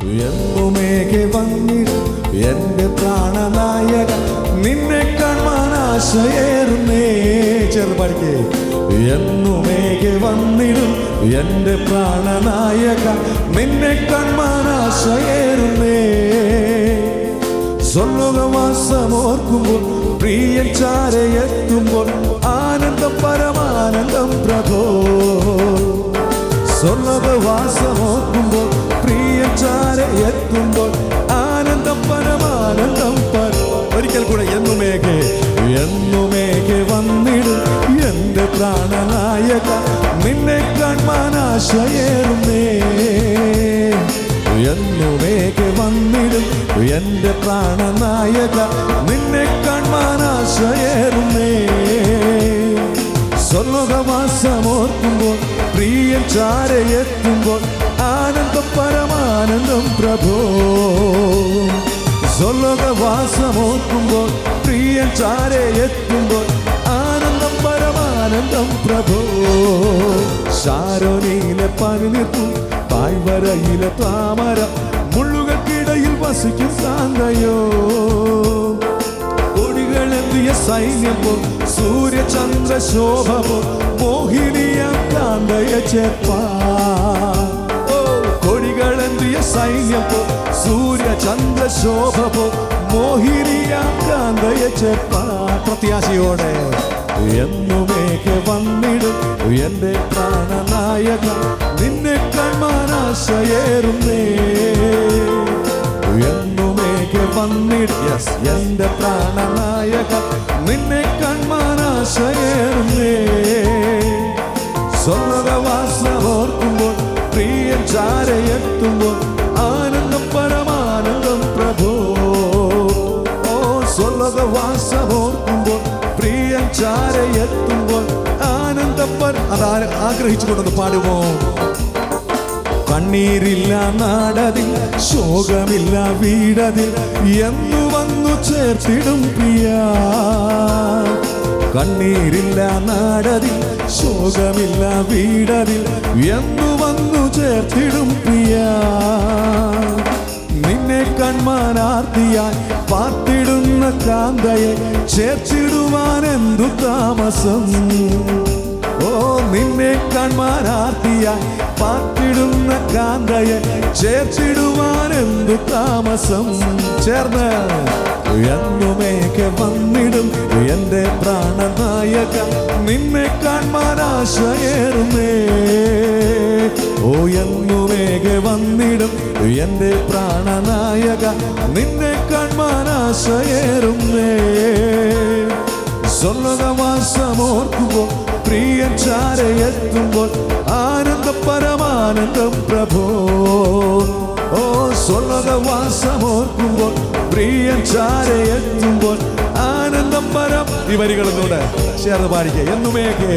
എന്നുമേകെ വന്നിടും എന്റെ പ്രാണനായക, നിന്നെ കാണാൻ ആശയേറുന്നേ. ചേർന്ന് പാടിക്കേ. എന്നുമേകെ വന്നിടും എന്റെ പ്രാണനായക, നിന്നെ കാണാൻ ആശയേറുന്നേ. സ്വർലോകവാസമോർക്കുമ്പോൾ പ്രിയൻ ചാരയെത്തുമ്പോൾ ആനന്ദം പരമാനന്ദം പ്രഭോ. സ്വർലോകവാസമോർക്കുമ്പോൾ പ്രിയൻ ചാരയെത്തുമ്പോൾ ആനന്ദം പരമാനന്ദം ഒരിക്കൽ കൂടെ. എന്നുമേകെ എന്നുമേകെ വന്നിടും എന്റെ പ്രാണനായക, നിന്നെ കാണാൻ ആശയേറുന്നേ. എന്നുമേകെ വന്നിടും എന്റെ പ്രാണനായക, നിന്നെ കാണാൻ ആശയേറുന്നേ. സ്വർലോകവാസമോർക്കുമ്പോൾ പ്രിയൻ ചാരയെത്തുമ്പോൾ ആനന്ദം പരമാനന്ദം പ്രഭോ. സ്വർലോകവാസമോർക്കുമ്പോൾ പ്രിയൻ ചാരയെത്തുമ്പോൾ ആനന്ദം പരമാനന്ദം പ്രഭോ. ശാരോനിലെ പനിനീർപ്പും താഴ്വരയിലെ താമര, മുള്ളുകൾക്കിടയിൽ വസിക്കും കാന്തയോ. കൊടികളെന്തിയ സൈന്യമോ സൂര്യചന്ദ്ര ശോഭമോ മോഹിനിയാം കാന്തയെ ചേർപ്പാ. കൊടികളെന്തിയ സൈന്യമോ സൂര്യചന്ദ്ര ശോഭമോ മോഹിനിയാം കാന്തയെ ചേർപ്പാ. പ്രത്യാശയോടെ എന്നുമേകെ വന്നിടും എന്റെ പ്രാണനായക, നിന്നെ കാണാൻ ആശയേറുന്നേ. എന്നുമേകെ വന്നിടും എന്റെ പ്രാണനായക, നിന്നെ കാണാൻ ആശയേറുന്നേ. സ്വർലോകവാസമോർക്കുമ്പോൾ പ്രിയൻ ചാരയെത്തുമ്പോൾ ആനന്ദം പരമാനന്ദം പ്രഭോ. ഓ സ്വർലോകവാസമോർക്കുമ്പോൾ പ്രിയൻ ചാരയെത്തുമ്പോൾ ആനന്ദം അതാര് ആഗ്രഹിച്ചുകൊണ്ടത് പാടുമോ. കണ്ണീരില്ല നാടതിൽ, ശോകമില്ല വീടതിൽ, എന്നു വന്നു ചേർത്തിടും പ്രിയ. കണ്ണീരില്ല നാടതിൽ, ശോകമില്ല വീടതിൽ, എന്നു വന്നു ചേർത്തിടും പ്രിയ. നിന്നെ കൺമാനാർത്തിയായി പാർത്തിടുന്ന കാന്തയെ ചേർത്തിടുവാൻ എന്തു താമസം. ഓ നിന്നെ കാണാനാർത്തിയായി പാർത്തിടുന്ന കാന്തയെ ചേർത്തിടുവാൻ എന്തു താമസം. ചേർന്ന് എന്നുമേകെ വന്നിടും എന്റെ പ്രാണനായക, നിന്നെ കാണാൻ ആശയേറുന്നേ. ഓ എന്നുമേകെ വന്നിടും എന്റെ പ്രാണനായക, നിന്നെ കാണാൻ ആശയേറുന്നേ. സ്വർലോകവാസമോർക്കുമ്പോൾ പ്രിയൻ ചാരയെത്തുമ്പോൾ ആനന്ദം പരമാനന്ദം പ്രഭോ. ഓ സ്വർലോകവാസമോർക്കുമ്പോൾ പ്രിയൻ ചാരയെത്തുമ്പോൾ ആനന്ദം പരം. ഈ വരികളൊന്നുകൂടെ ചേർന്ന് പാടിക്കുക. എന്നുമേകെ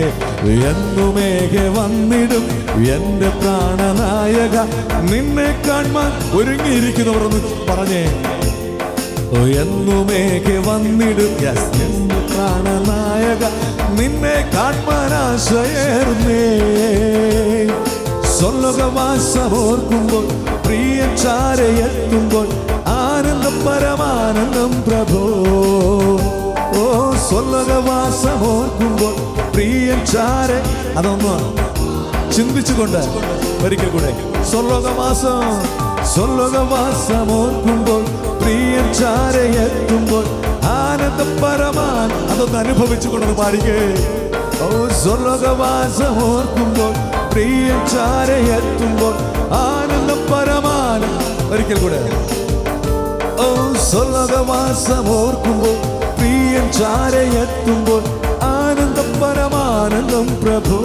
എന്നുമേകെ വന്നിടും എന്റെ പ്രാണനായക, നിന്നെ കാണാൻ ഒരുങ്ങിയിരിക്കുന്നവരൊന്ന് പറഞ്ഞേ. എന്നുമേകെ വന്നിടും എന്റെ പ്രാണനായക, നിന്നെ കാണാൻ ആശയേറുന്നേ. സ്വർലോകവാസമോർക്കുമ്പോൾ പ്രിയൻ ചാരയെത്തുമ്പോൾ ആനന്ദം പരമാനന്ദം പ്രഭോ. ഓ സ്വർലോകവാസമോർക്കുമ്പോൾ പ്രിയൻ ചാര. അതൊന്ന് ചിന്തിച്ചുകൊണ്ട് ഒരിക്കൽ കൂടെ. സ്വർലോകവാസമോർക്കുമ്പോൾ പ്രിയൻ ചാരയെത്തുമ്പോൾ ആനന്ദം പരമാൻ. അതൊന്ന് അനുഭവിച്ചുകൊണ്ടത് പാടിക്കേ. ഓ സ്വർലോകവാസമോർക്കുമ്പോൾ പ്രിയൻ ചാരയെത്തുമ്പോൾ ആനന്ദം പരമാൻ. ഒരിക്കൽ കൂടെ. ഓ സ്വർലോകവാസമോർക്കുമ്പോൾ പ്രിയൻ ചാരയെത്തുമ്പോൾ ആനന്ദം പരമാനന്ദം പ്രഭോ.